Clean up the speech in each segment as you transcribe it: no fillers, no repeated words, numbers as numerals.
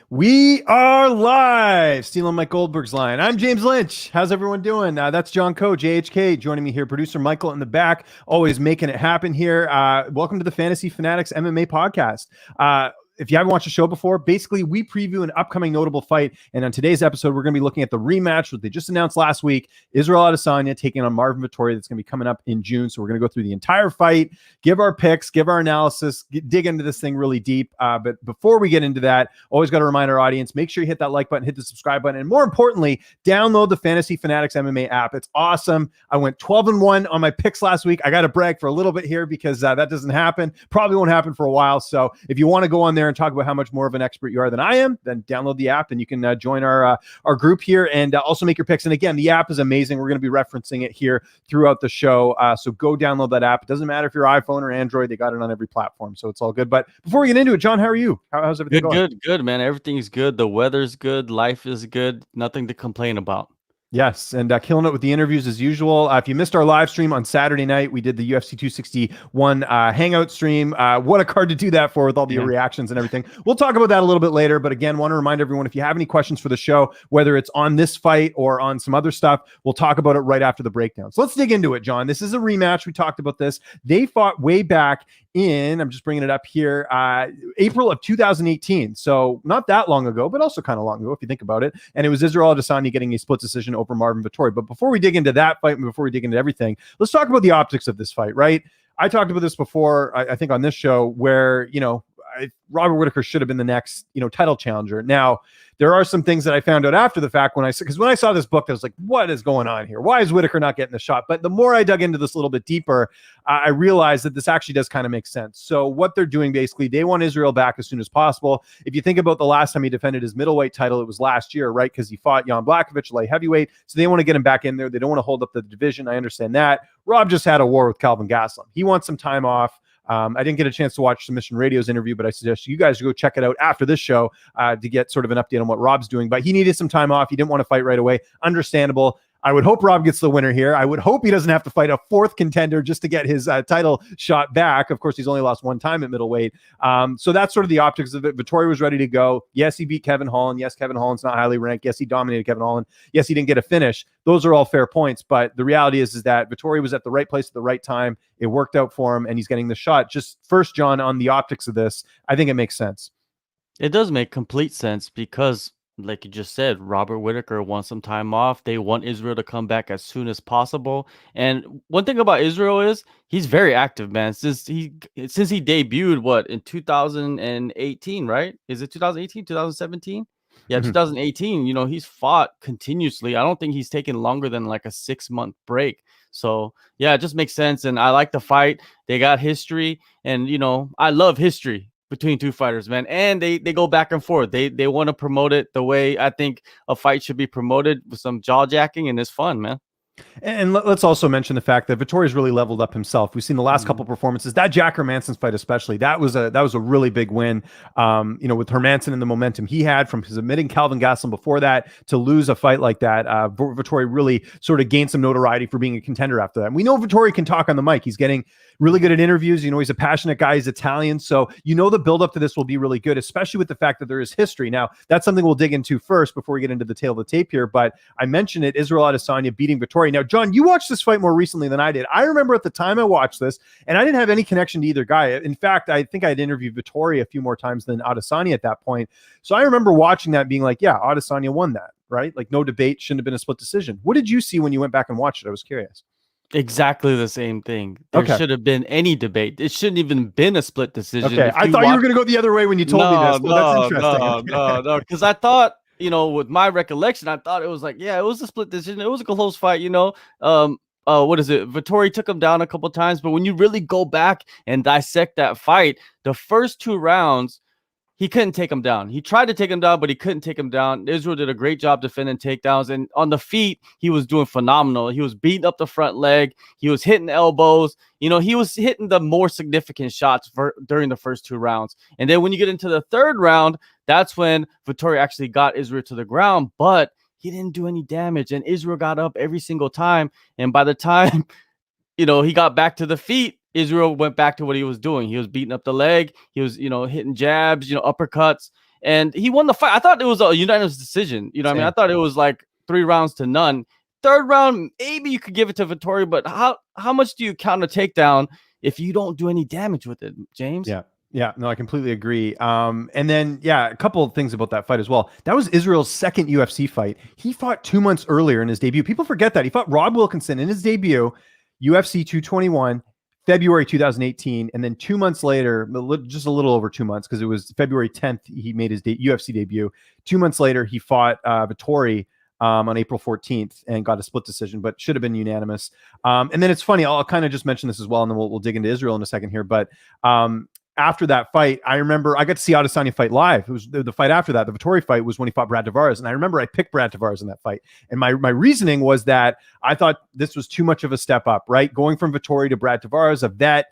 We are live, stealing Mike Goldberg's line. I'm James Lynch. How's everyone doing? That's John Ko, JHK, joining me here. Producer Michael in the back, always making it happen here. Welcome to the Fantasy Fanatics MMA podcast. If you haven't watched the show before, basically we preview an upcoming notable fight. And on today's episode, we're going to be looking at the rematch that they just announced last week. Israel Adesanya taking on Marvin Vettori. That's going to be coming up in June. So we're going to go through the entire fight, give our picks, give our analysis, dig into this thing really deep. But before we get into that, always got to remind our audience, make sure you hit that like button, hit the subscribe button, and more importantly, download the Fantasy Fanatics MMA app. It's awesome. I went 12-1 on my picks last week. I got to brag for a little bit here because that doesn't happen. Probably won't happen for a while. So if you want to go on there and talk about how much more of an expert you are than I am, then download the app and you can join our group here and also make your picks. And again, the app is amazing. We're going to be referencing it here throughout the show. So go download that app. It doesn't matter if you're iPhone or Android. They got it on every platform. So it's all good. But before we get into it, John, how are you? How's everything going? Good, man. Everything's good. The weather's good. Life is good. Nothing to complain about. Yes, and killing it with the interviews as usual. If you missed our live stream on Saturday night, we did the UFC 261 hangout stream. What a card to do that for with all the reactions and everything. We'll talk about that a little bit later. But again, want to remind everyone, if you have any questions for the show, whether it's on this fight or on some other stuff, we'll talk about it right after the breakdown. So let's dig into it, John. This is a rematch. We talked about this. They fought way back in, I'm just bringing it up here, April of 2018. So not that long ago, but also kind of long ago if you think about it. And it was Israel Adesanya getting a split decision over Marvin Vettori. But before we dig into that fight and before we dig into everything, let's talk about the optics of this fight, right? I talked about this before, I think on this show, where, Robert Whittaker should have been the next, title challenger. Now, there are some things that I found out after the fact because when I saw this book, I was like, what is going on here? Why is Whittaker not getting the shot? But the more I dug into this a little bit deeper, I realized that this actually does kind of make sense. So what they're doing, basically, they want Israel back as soon as possible. If you think about the last time he defended his middleweight title, it was last year, right? Because he fought Jan Blachowicz, light heavyweight. So they want to get him back in there. They don't want to hold up the division. I understand that. Rob just had a war with Calvin Gastelum. He wants some time off. I didn't get a chance to watch Submission Radio's interview, but I suggest you guys go check it out after this show to get sort of an update on what Rob's doing. But he needed some time off. He didn't want to fight right away. Understandable. I would hope Rob gets the winner here. I would hope he doesn't have to fight a fourth contender just to get his title shot back. Of course, he's only lost one time at middleweight. So that's sort of the optics of it. Vettori was ready to go. Yes, he beat Kevin Holland. Yes, Kevin Holland's not highly ranked. Yes, he dominated Kevin Holland. Yes, he didn't get a finish. Those are all fair points. But the reality is that Vettori was at the right place at the right time. It worked out for him, and he's getting the shot. Just first, John, on the optics of this, I think it makes sense. It does make complete sense because, like you just said, Robert Whittaker wants some time off. They want Israel to come back as soon as possible. And one thing about Israel is he's very active, man. Since he debuted, in 2018, right? Is it 2018, 2017? Yeah, 2018. He's fought continuously. I don't think he's taken longer than like a 6-month break. So yeah, it just makes sense. And I like the fight. They got history, and I love history between two fighters, man. And they go back and forth. They want to promote it the way I think a fight should be promoted, with some jaw jacking, and it's fun, man. And let's also mention the fact that Vettori's really leveled up himself. We've seen the last couple performances, that Jack Hermansson fight especially, that was a really big win. With Hermansson and the momentum he had from submitting Calvin Gastelum before that to lose a fight like that, Vettori really sort of gained some notoriety for being a contender after that. And we know Vettori can talk on the mic. He's getting really good at interviews. He's a passionate guy. He's Italian. So the buildup to this will be really good, especially with the fact that there is history. Now, that's something we'll dig into first before we get into the tail of the tape here. But I mentioned it, Israel Adesanya beating Vettori. Now, John, you watched this fight more recently than I did. I remember at the time I watched this, and I didn't have any connection to either guy. In fact, I think I'd interviewed Vettori a few more times than Adesanya at that point. So I remember watching that and being like, yeah, Adesanya won that, right? Like, no debate, shouldn't have been a split decision. What did you see when you went back and watched it? I was curious. Exactly the same thing. There should have been any debate. It shouldn't even been a split decision. Okay, I thought you were going to go the other way when you told me this. That's interesting. No, because I thought, with my recollection, I thought it was like, yeah, it was a split decision. It was a close fight, what is it? Vettori took him down a couple times, but when you really go back and dissect that fight, the first 2 rounds, he couldn't take him down. He tried to take him down, but he couldn't take him down. Israel did a great job defending takedowns. And on the feet, he was doing phenomenal. He was beating up the front leg. He was hitting elbows. He was hitting the more significant shots during the first 2 rounds. And then when you get into the 3rd round, that's when Vettori actually got Israel to the ground. But he didn't do any damage. And Israel got up every single time. And by the time, he got back to the feet, Israel went back to what he was doing. He was beating up the leg. He was, hitting jabs, uppercuts. and he won the fight. I thought it was a unanimous decision. You know what I mean? I thought it was like 3 rounds to none. Third round, maybe you could give it to Vettori, but how much do you count a takedown if you don't do any damage with it, James? Yeah, no, I completely agree. And then, a couple of things about that fight as well. That was Israel's second UFC fight. He fought 2 months earlier in his debut. People forget that. He fought Rob Wilkinson in his debut, UFC 221, February 2018. And then 2 months later, just a little over 2 months, because it was February 10th, he made his UFC debut. 2 months later, he fought Vettori on April 14th and got a split decision, but should have been unanimous. And then it's funny, I'll kind of just mention this as well, and then we'll dig into Israel in a second here. But after that fight, I remember I got to see Adesanya fight live. It was the fight after that. The Vettori fight was when he fought Brad Tavares. And I remember I picked Brad Tavares in that fight. And my reasoning was that I thought this was too much of a step up, right? Going from Vettori to Brad Tavares, a vet,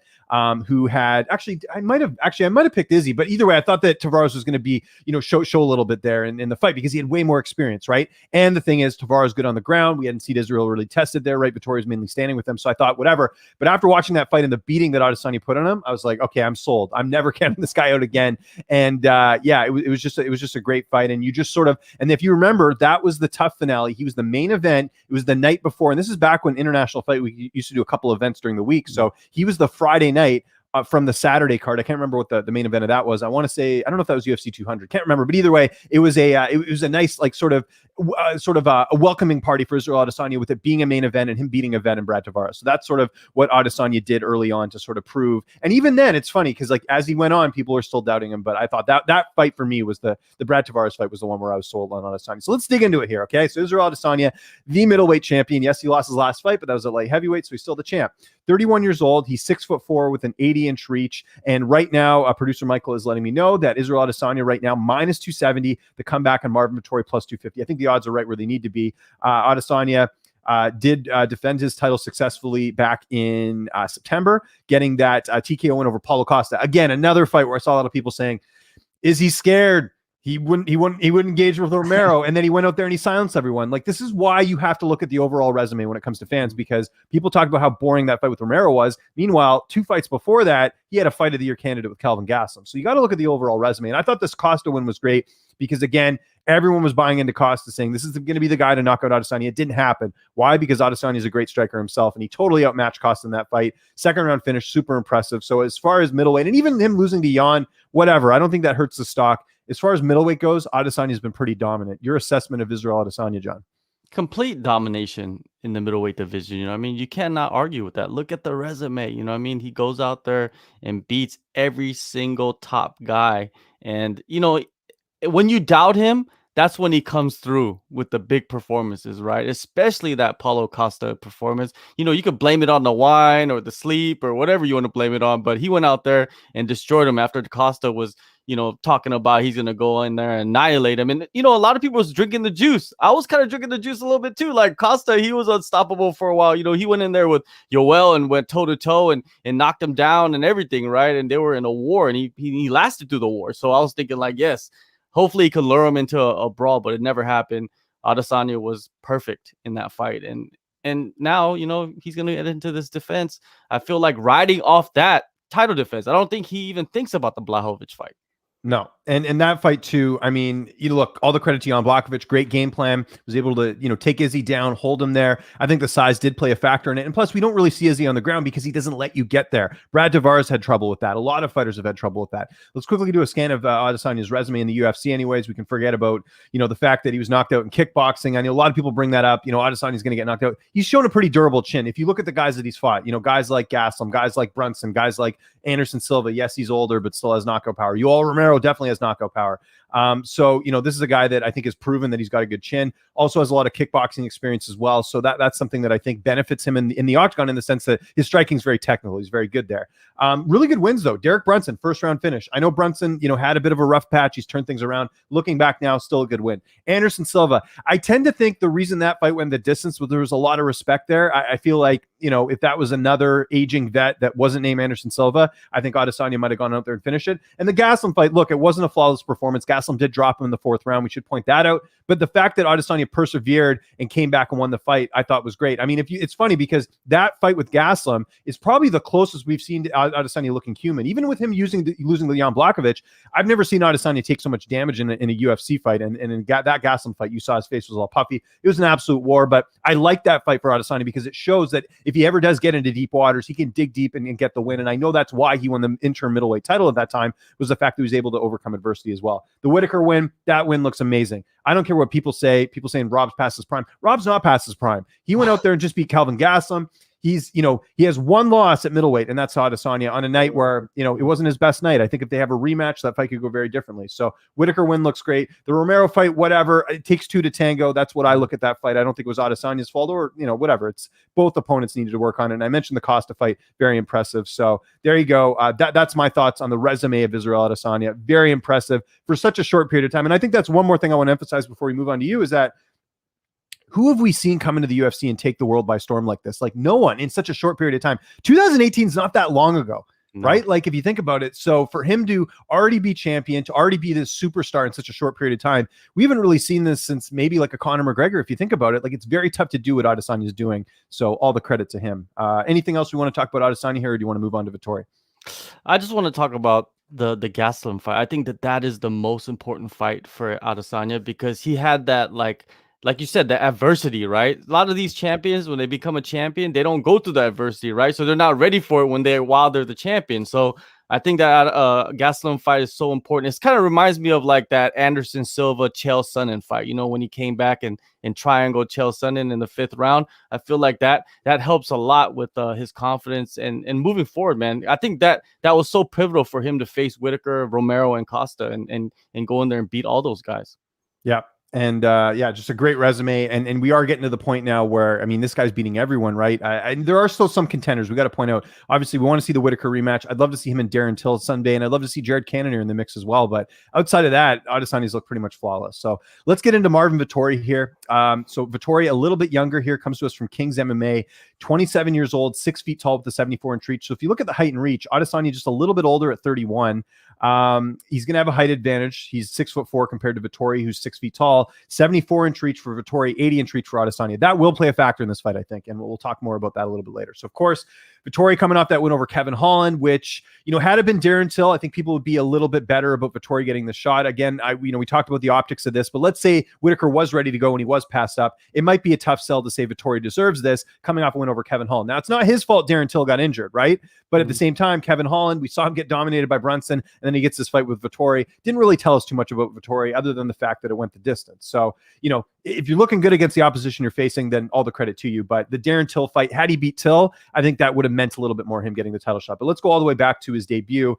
who had I might have picked Izzy, but either way, I thought that Tavares was going to be, show a little bit there in the fight because he had way more experience, right? And the thing is, Tavares good on the ground. We hadn't seen Israel really tested there, right? Vittori's mainly standing with him, so I thought whatever. But after watching that fight and the beating that Adesanya put on him, I was like, okay, I'm sold. I'm never counting this guy out again. And it was just a great fight. And you just sort of, and if you remember, that was the tough finale. He was the main event. It was the night before, and this is back when International Fight Week used to do a couple events during the week. So he was the Friday night from the Saturday card. I can't remember what the main event of that was. I want to say, I don't know if that was UFC 200. Can't remember, but either way, it was a nice, like, sort of a welcoming party for Israel Adesanya, with it being a main event and him beating a vet in Brad Tavares. So that's sort of what Adesanya did early on to sort of prove. And even then, it's funny because, like, as he went on, people are still doubting him. But I thought that fight for me was the Brad Tavares fight was the one where I was sold on Adesanya. So let's dig into it here, okay? So Israel Adesanya, the middleweight champion. Yes, he lost his last fight, but that was at light heavyweight, so he's still the champ. 31 years old. He's 6'4" with an 80-inch reach. And right now, producer Michael is letting me know that Israel Adesanya right now minus 270. The comeback on Marvin Vettori plus 250. I think the odds are right where they need to be. Adesanya did defend his title successfully back in September, getting that TKO win over Paulo Costa. Again, another fight where I saw a lot of people saying, "Is he scared? He wouldn't engage with Romero," and then he went out there and he silenced everyone. Like, this is why you have to look at the overall resume when it comes to fans, because people talk about how boring that fight with Romero was. Meanwhile, 2 fights before that, he had a fight of the year candidate with Calvin Gastelum. So you got to look at the overall resume. And I thought this Costa win was great because, again, everyone was buying into Costa, saying this is going to be the guy to knock out Adesanya. It didn't happen. Why? Because Adesanya is a great striker himself, and he totally outmatched Costa in that fight. Second round finish, super impressive. So as far as middleweight, and even him losing to Jan, whatever, I don't think that hurts the stock. As far as middleweight goes, Adesanya has been pretty dominant. Your assessment of Israel Adesanya, John? Complete domination in the middleweight division. You know what I mean? You cannot argue with that. Look at the resume. You know what I mean? He goes out there and beats every single top guy. And, when you doubt him, that's when he comes through with the big performances, right? Especially that Paulo Costa performance. You could blame it on the wine or the sleep or whatever you want to blame it on, but he went out there and destroyed him after Costa was, talking about he's going to go in there and annihilate him. And, a lot of people was drinking the juice. I was kind of drinking the juice a little bit too. Like, Costa, he was unstoppable for a while. He went in there with Yoel and went toe to toe and knocked him down and everything, right? And they were in a war, and he lasted through the war. So I was thinking, like, yes, hopefully he could lure him into a brawl, but it never happened. Adesanya was perfect in that fight. And now, he's going to get into this defense. I feel like riding off that title defense. I don't think he even thinks about the Blachowicz fight. No. And that fight too, I mean, look, all the credit to Jan Blachowicz, great game plan, was able to, take Izzy down, hold him there. I think the size did play a factor in it. And plus, we don't really see Izzy on the ground because he doesn't let you get there. Brad Tavares had trouble with that. A lot of fighters have had trouble with that. Let's quickly do a scan of Adesanya's resume in the UFC anyways. We can forget about, the fact that he was knocked out in kickboxing. I know a lot of people bring that up. Adesanya's going to get knocked out. He's shown a pretty durable chin. If you look at the guys that he's fought, guys like Gastelum, guys like Brunson, guys like Anderson Silva. Yes, he's older, but still has knockout power. Yoel Romero definitely has knockout power. So this is a guy that I think has proven that he's got a good chin. Also has a lot of kickboxing experience as well. So that's something that I think benefits him in the octagon, in the sense that his striking is very technical. He's very good there. Really good wins though. Derek Brunson, first round finish. I know Brunson, had a bit of a rough patch. He's turned things around. Looking back now, still a good win. Anderson Silva. I tend to think the reason that fight went the distance was there was a lot of respect there. I feel like, if that was another aging vet that wasn't named Anderson Silva, I think Adesanya might have gone out there and finished it. And the Gastelum fight, look, look, it wasn't a flawless performance. Gastelum did drop him in the 4th round. We should point that out. But the fact that Adesanya persevered and came back and won the fight, I thought was great. I mean, it's funny because that fight with Gastelum is probably the closest we've seen to Adesanya looking human. Even with him losing to Jan Blachowicz, I've never seen Adesanya take so much damage in a UFC fight. And in that Gastelum fight, you saw his face was all puffy. It was an absolute war. But I like that fight for Adesanya because it shows that if he ever does get into deep waters, he can dig deep and get the win. And I know that's why he won the interim middleweight title at that time, was the fact that he was able to overcome adversity as well. The Whittaker win, that win looks amazing. I don't care what people say. People saying Rob's past his prime. Rob's not past his prime. He went out there and just beat Kelvin Gastelum. He's, he has one loss at middleweight, and that's Adesanya on a night where, it wasn't his best night. I think if they have a rematch, that fight could go very differently. So Whittaker win looks great. The Romero fight, whatever. It takes 2 to tango. That's what I look at that fight. I don't think it was Adesanya's fault or, whatever. It's both opponents needed to work on it. And I mentioned the Costa fight, very impressive. So there you go. That's my thoughts on the resume of Israel Adesanya. Very impressive for such a short period of time. And I think that's one more thing I want to emphasize before we move on to you is that who have we seen come into the UFC and take the world by storm like this? Like no one in such a short period of time. 2018 is not that long ago, right? Like if you think about it. So for him to already be champion, to already be this superstar in such a short period of time, we haven't really seen this since maybe like a Conor McGregor. If you think about it, like it's very tough to do what Adesanya is doing. So all the credit to him. Anything else we want to talk about Adesanya here, or do you want to move on to Vettori? I just want to talk about the Gastelum fight. I think that is the most important fight for Adesanya because he had that like you said, the adversity, right? A lot of these champions, when they become a champion, they don't go through the adversity, right? So they're not ready for it while they're the champion. So I think that Gastelum fight is so important. It kind of reminds me of like that Anderson Silva Chael Sonnen fight. When he came back and triangle Chael Sonnen in the 5th round. I feel like that helps a lot with his confidence and moving forward, man. I think that was so pivotal for him to face Whittaker, Romero, and Costa and go in there and beat all those guys. Yeah. And just a great resume. And we are getting to the point now where, I mean, this guy's beating everyone, right? And there are still some contenders. We got to point out, obviously, we want to see the Whittaker rematch. I'd love to see him and Darren Till Sunday, and I'd love to see Jared Cannonier in the mix as well. But outside of that, Adesanya's look pretty much flawless. So let's get into Marvin Vettori here. So Vettori, a little bit younger here, comes to us from King's MMA, 27 years old, 6 feet tall with the 74-inch reach. So if you look at the height and reach, Adesanya just a little bit older at 31. He's going to have a height advantage. He's 6'4" compared to Vettori, who's 6 feet tall. 74-inch reach for Vettori, 80-inch reach for Adesanya. That will play a factor in this fight, I think, and we'll talk more about that a little bit later. So, of course, Vettori coming off that win over Kevin Holland, which, had it been Darren Till, I think people would be a little bit better about Vettori getting the shot. Again, we talked about the optics of this, but let's say Whittaker was ready to go and he was passed up. It might be a tough sell to say Vettori deserves this coming off a win over Kevin Holland. Now, it's not his fault Darren Till got injured, right? But at the same time, Kevin Holland, we saw him get dominated by Brunson, and then he gets this fight with Vettori. Didn't really tell us too much about Vettori other than the fact that it went the distance. So, if you're looking good against the opposition you're facing, then all the credit to you. But the Darren Till fight, had he beat Till, I think that would have meant a little bit more him getting the title shot. But let's go all the way back to his debut.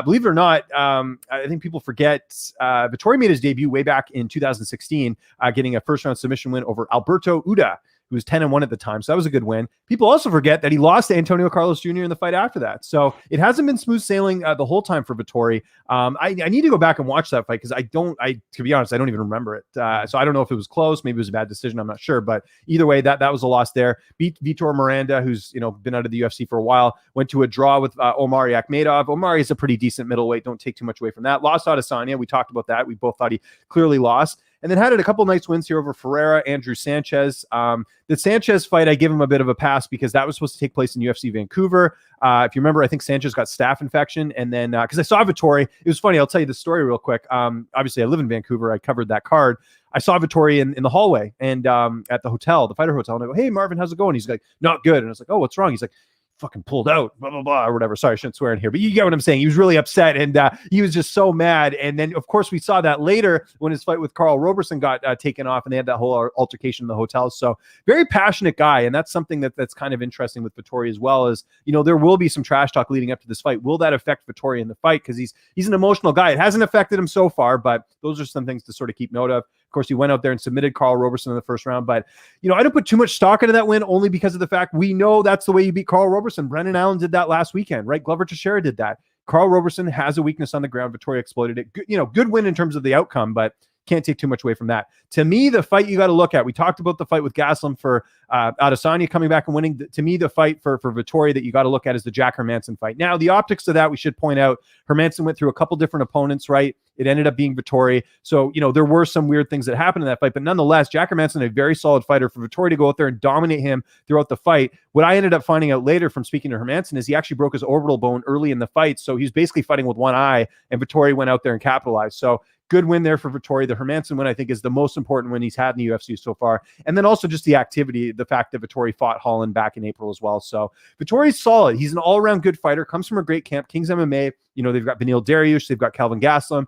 Believe it or not, I think people forget Vettori made his debut way back in 2016, getting a first-round submission win over Alberto Uda, who was 10-1 at the time. So that was a good win. People also forget that he lost to Antonio Carlos Jr. in the fight after that. So it hasn't been smooth sailing the whole time for Vettori. I need to go back and watch that fight because to be honest, I don't even remember it. So I don't know if it was close. Maybe it was a bad decision. I'm not sure. But either way, that was a loss there. Beat Vitor Miranda, who's been out of the UFC for a while. Went to a draw with Omari Akhmedov. Omari is a pretty decent middleweight. Don't take too much away from that. Lost Adesanya. We talked about that. We both thought he clearly lost. And then had a couple nice wins here over Ferreira, Andrew Sanchez. The Sanchez fight, I give him a bit of a pass because that was supposed to take place in UFC Vancouver. If you remember, I think Sanchez got staph infection. And then, because I saw Vettori, it was funny. I'll tell you the story real quick. Obviously, I live in Vancouver. I covered that card. I saw Vettori in the hallway and at the hotel, the Fighter Hotel. And I go, "Hey, Marvin, how's it going?" He's like, "Not good." And I was like, "Oh, what's wrong?" He's like, "Fucking pulled out, blah, blah, blah," or whatever. Sorry, I shouldn't swear in here, but you get what I'm saying. He was really upset and he was just so mad. And then, of course, we saw that later when his fight with Carl Roberson got taken off and they had that whole altercation in the hotel. So very passionate guy. And that's something that's kind of interesting with Vettori as well is, there will be some trash talk leading up to this fight. Will that affect Vettori in the fight? Because he's an emotional guy. It hasn't affected him so far, but those are some things to sort of keep note of. Of course, he went out there and submitted Carl Roberson in the first round. But, I don't put too much stock into that win only because of the fact we know that's the way you beat Carl Roberson. Brendan Allen did that last weekend, right? Glover Teixeira did that. Carl Roberson has a weakness on the ground. Vettori exploited it. Good win in terms of the outcome, but can't take too much away from that. To me, the fight you got to look at, we talked about the fight with Gastelum for Adesanya coming back and winning. To me, the fight for Vettori that you got to look at is the Jack Hermansson fight. Now, the optics of that, we should point out, Hermansson went through a couple different opponents, right? It ended up being Vettori. So, there were some weird things that happened in that fight, but nonetheless, Jack Hermansson, a very solid fighter. For Vettori to go out there and dominate him throughout the fight, what I ended up finding out later from speaking to Hermansson is he actually broke his orbital bone early in the fight. So he's basically fighting with one eye, and Vettori went out there and capitalized. So good win there for Vettori. The Hermansson win, I think, is the most important win he's had in the UFC so far. And then also just the activity, the fact that Vettori fought Holland back in April as well. So Vettori's solid. He's an all-around good fighter, comes from a great camp, King's MMA. They've got Beneil Dariush, they've got Calvin Gastelum.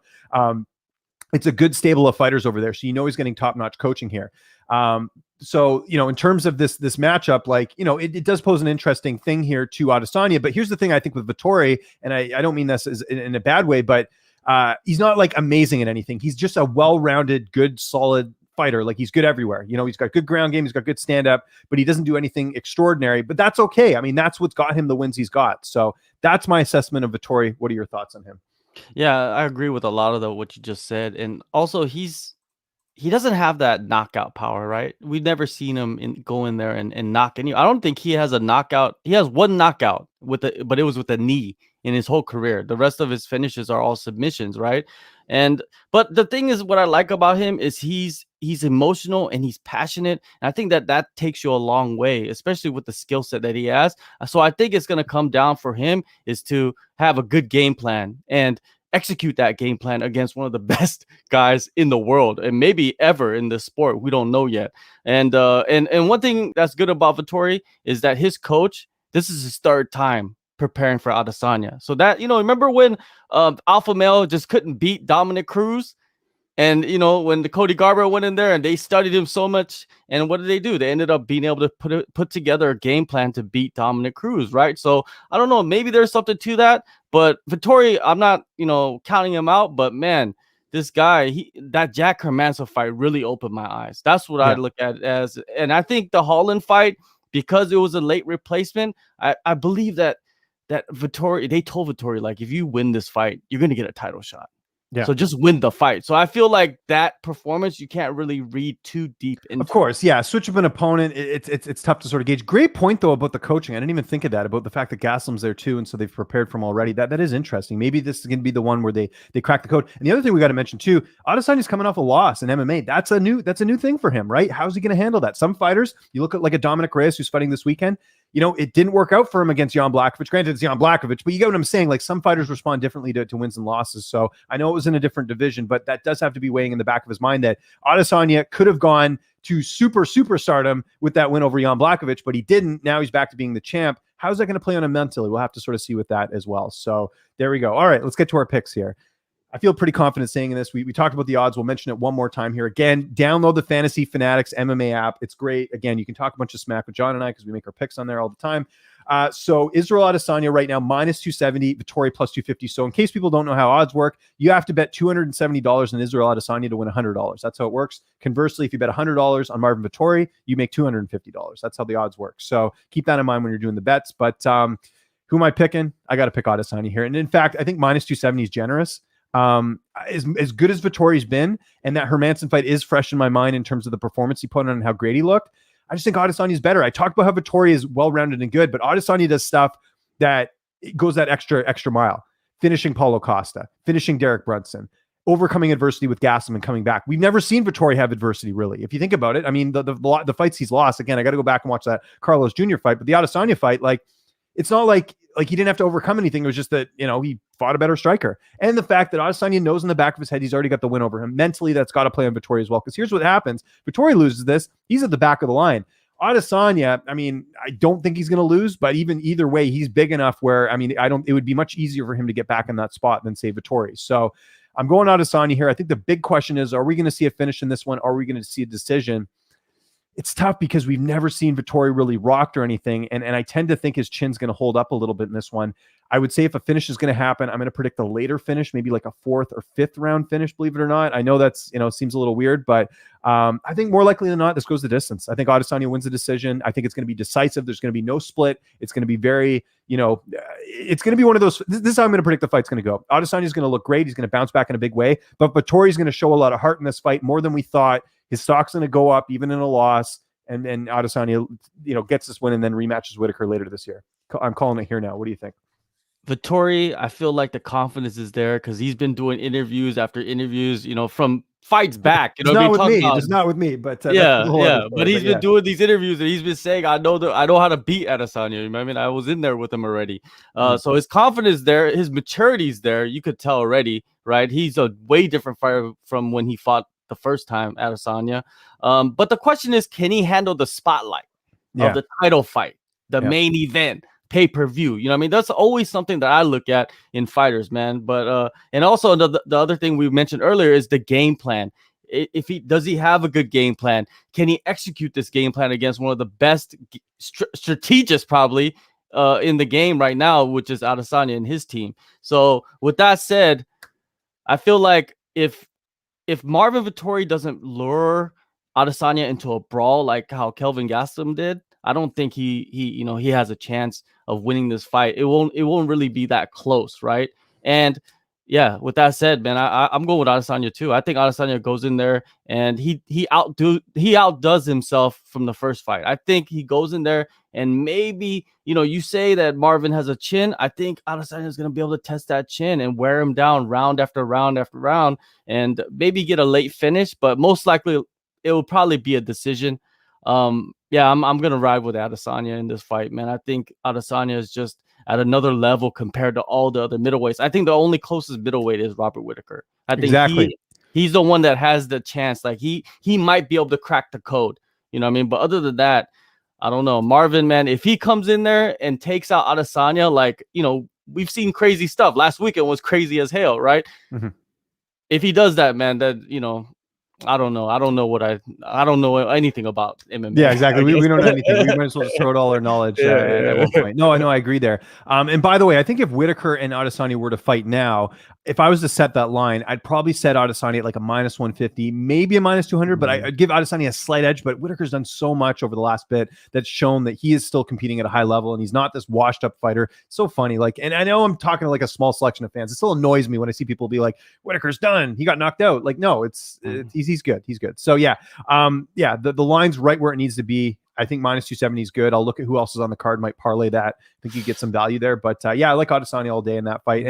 It's a good stable of fighters over there. So he's getting top-notch coaching here. So, in terms of this matchup, it does pose an interesting thing here to Adesanya. But here's the thing I think with Vettori, and I don't mean this as in a bad way, but he's not amazing at anything. He's just a well-rounded, good, solid fighter. He's good everywhere. He's got good ground game, he's got good stand-up, but he doesn't do anything extraordinary. But that's okay. I mean, that's what's got him the wins he's got. So that's my assessment of Vettori. What are your thoughts on him? Yeah, I agree with a lot of what you just said. And also he doesn't have that knockout power, right? We've never seen him go in there and knock any. I don't think he has a knockout. He has one knockout but it was with a knee in his whole career. The rest of his finishes are all submissions, right? But the thing is, what I like about him is he's emotional and he's passionate. And I think that takes you a long way, especially with the skill set that he has. So I think it's going to come down for him is to have a good game plan and execute that game plan against one of the best guys in the world and maybe ever in the sport. We don't know yet. And one thing that's good about Vettori is that his coach, this is his third time preparing for Adesanya. So that, remember when Alpha Male just couldn't beat Dominic Cruz? And, when the Cody Garbrandt went in there and they studied him so much, and what did they do? They ended up being able to put together a game plan to beat Dominic Cruz, right? So I don't know, maybe there's something to that, but Vettori, I'm not, counting him out, but man, this guy, that Jack Hermansson fight really opened my eyes. That's what I look at as, and I think the Holland fight, because it was a late replacement, I believe that Vettori, they told Vettori, if you win this fight, you're going to get a title shot. Yeah. So just win the fight. So I feel like that performance, you can't really read too deep into. Of course, yeah. Switch of an opponent, it's tough to sort of gauge. Great point though about the coaching. I didn't even think of that, about the fact that Gastelum's there too, and so they've prepared for him already. That is interesting. Maybe this is going to be the one where they crack the code. And the other thing we got to mention too, Adesanya's coming off a loss in MMA. That's a new thing for him, right? How's he going to handle that? Some fighters, you look at a Dominic Reyes who's fighting this weekend. It didn't work out for him against Jan Blachowicz. Granted, it's Jan Blachowicz, but you get what I'm saying. Some fighters respond differently to wins and losses. So I know it was in a different division, but that does have to be weighing in the back of his mind that Adesanya could have gone to superstardom with that win over Jan Blachowicz, but he didn't. Now he's back to being the champ. How's that going to play on him mentally? We'll have to sort of see with that as well. So there we go. All right, let's get to our picks here. I feel pretty confident saying this. We talked about the odds. We'll mention it one more time here. Again, download the Fantasy Fanatics MMA app. It's great. Again, you can talk a bunch of smack with John and I because we make our picks on there all the time. So Israel Adesanya right now, -270, Vettori +250. So in case people don't know how odds work, you have to bet $270 on Israel Adesanya to win $100. That's how it works. Conversely, if you bet $100 on Marvin Vettori, you make $250. That's how the odds work. So keep that in mind when you're doing the bets. But who am I picking? I got to pick Adesanya here. And in fact, I think -270 is generous. As good as Vettori's been, and that Hermansson fight is fresh in my mind in terms of the performance he put on and how great he looked, I just think Adesanya's better. I talked about how Vettori is well-rounded and good, but Adesanya does stuff that goes that extra mile. Finishing Paulo Costa, finishing Derek Brunson, overcoming adversity with Gastelum and coming back. We've never seen Vettori have adversity, really. If you think about it, I mean, the fights he's lost, again, I got to go back and watch that Carlos Jr. fight, but the Adesanya fight, it's not like he didn't have to overcome anything. It was just that, he fought a better striker. And the fact that Adesanya knows in the back of his head he's already got the win over him. Mentally, that's got to play on Vettori as well. Because here's what happens. Vettori loses this. He's at the back of the line. Adesanya, I don't think he's going to lose, but either way, he's big enough where, it would be much easier for him to get back in that spot than, say, Vettori. So I'm going Adesanya here. I think the big question is, are we going to see a finish in this one? Are we going to see a decision? it's tough because we've never seen Vettori really rocked or anything. And I tend to think his chin's going to hold up a little bit in this one. I would say if a finish is going to happen, I'm going to predict a later finish, maybe like a 4th or 5th round finish, believe it or not. I know that's, seems a little weird, but I think more likely than not, this goes the distance. I think Adesanya wins the decision. I think it's going to be decisive. There's going to be no split. It's going to be very, it's going to be one of those. This is how I'm going to predict the fight's going to go. Adesanya is going to look great. He's going to bounce back in a big way, but Vettori's going to show a lot of heart in this fight, more than we thought. His stock's going to go up even in a loss, and Adesanya, gets this win and then rematches Whitaker later this year. I'm calling it here now. What do you think? Vettori, I feel like the confidence is there because he's been doing interviews after interviews, from fights back. It's not with me. It's not with me, but yeah. But he's been doing these interviews and he's been saying, I know how to beat Adesanya. I mean, I was in there with him already. So his confidence there, his maturity's there. You could tell already, right? He's a way different fighter from when he fought the first time, Adesanya. But the question is, can he handle the spotlight of the title fight, the main event? Pay-per-view, that's always something that I look at in fighters, man. But and also the other thing we mentioned earlier is the game plan. If he have a good game plan, can he execute this game plan against one of the best strategists probably in the game right now, which is Adesanya and his team. So with that said, I feel like if Marvin Vettori doesn't lure Adesanya into a brawl like how Kelvin Gastelum did, I don't think he has a chance of winning this fight. It won't really be that close, right? And yeah, with that said, man, I'm going with Adesanya too. I think Adesanya goes in there and he outdoes himself from the first fight. I think he goes in there and maybe, you say that Marvin has a chin. I think Adesanya is going to be able to test that chin and wear him down round after round after round and maybe get a late finish, but most likely it will probably be a decision. Yeah, I'm gonna ride with Adesanya in this fight, man. I think Adesanya is just at another level compared to all the other middleweights. I think the only closest middleweight is Robert Whitaker. I think he's the one that has the chance. Like he might be able to crack the code. You know what I mean? But other than that, I don't know. Marvin, man, if he comes in there and takes out Adesanya, like we've seen crazy stuff. Last weekend was crazy as hell, right? Mm-hmm. If he does that, man, that I don't know. I don't know anything about MMA. Yeah, exactly. We don't know anything. We might as well just throw out all our knowledge at one point. No, I agree there. And by the way, I think if Whitaker and Adesanya were to fight now, if I was to set that line, I'd probably set Adesanya at like a -150, maybe a -200, but I'd give Adesanya a slight edge. But Whitaker's done so much over the last bit that's shown that he is still competing at a high level and he's not this washed up fighter. So funny. And I know I'm talking to like a small selection of fans. It still annoys me when I see people be like, Whitaker's done. He got knocked out. Like, no, he's good. He's good. So yeah. The line's right where it needs to be. I think -270 is good. I'll look at who else is on the card, might parlay that. I think you get some value there. But I like Adesanya all day in that fight.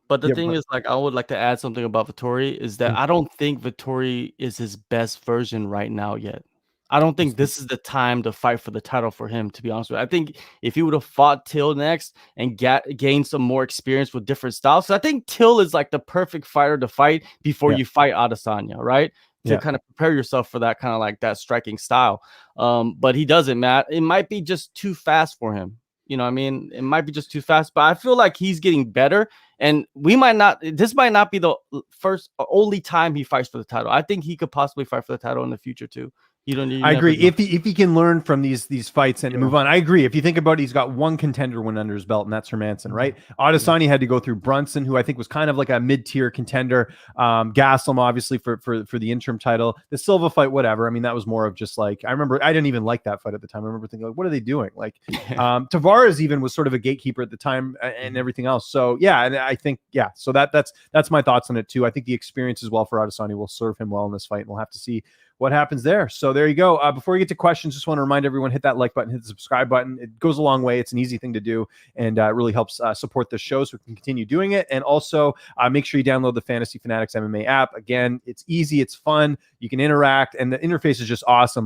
But the thing is, like, I would like to add something about Vettori is that I don't think Vettori is his best version right now yet. I don't think this is the time to fight for the title for him, to be honest with you. I think if he would have fought Till next and gained some more experience with different styles, so I think Till is like the perfect fighter to fight before you fight Adesanya, right? To kind of prepare yourself for that kind of like that striking style. But he doesn't, Matt. It might be just too fast for him. You know what I mean? It might be just too fast, but I feel like he's getting better. And this might not be the first or only time he fights for the title. I think he could possibly fight for the title in the future too. I agree. If he can learn from these fights and move on, I agree. If you think about it, he's got one contender win under his belt, and that's Hermansson, right? Adesanya had to go through Brunson, who I think was kind of like a mid-tier contender. Gastelum, obviously, for the interim title. The Silva fight, whatever. I mean, that was more of just like, I remember I didn't even like that fight at the time. I remember thinking, like, what are they doing? Like, Tavares even was sort of a gatekeeper at the time and everything else. So yeah, and I think so that's my thoughts on it too. I think the experience as well for Adesanya will serve him well in this fight, and we'll have to see what happens there. So there you go. Before we get to questions, just want to remind everyone, hit that like button, hit the subscribe button. It goes a long way. It's an easy thing to do, and it really helps support the show so we can continue doing it. And also make sure you download the Fantasy Fanatics MMA app. Again, it's easy, it's fun, you can interact, and the interface is just awesome.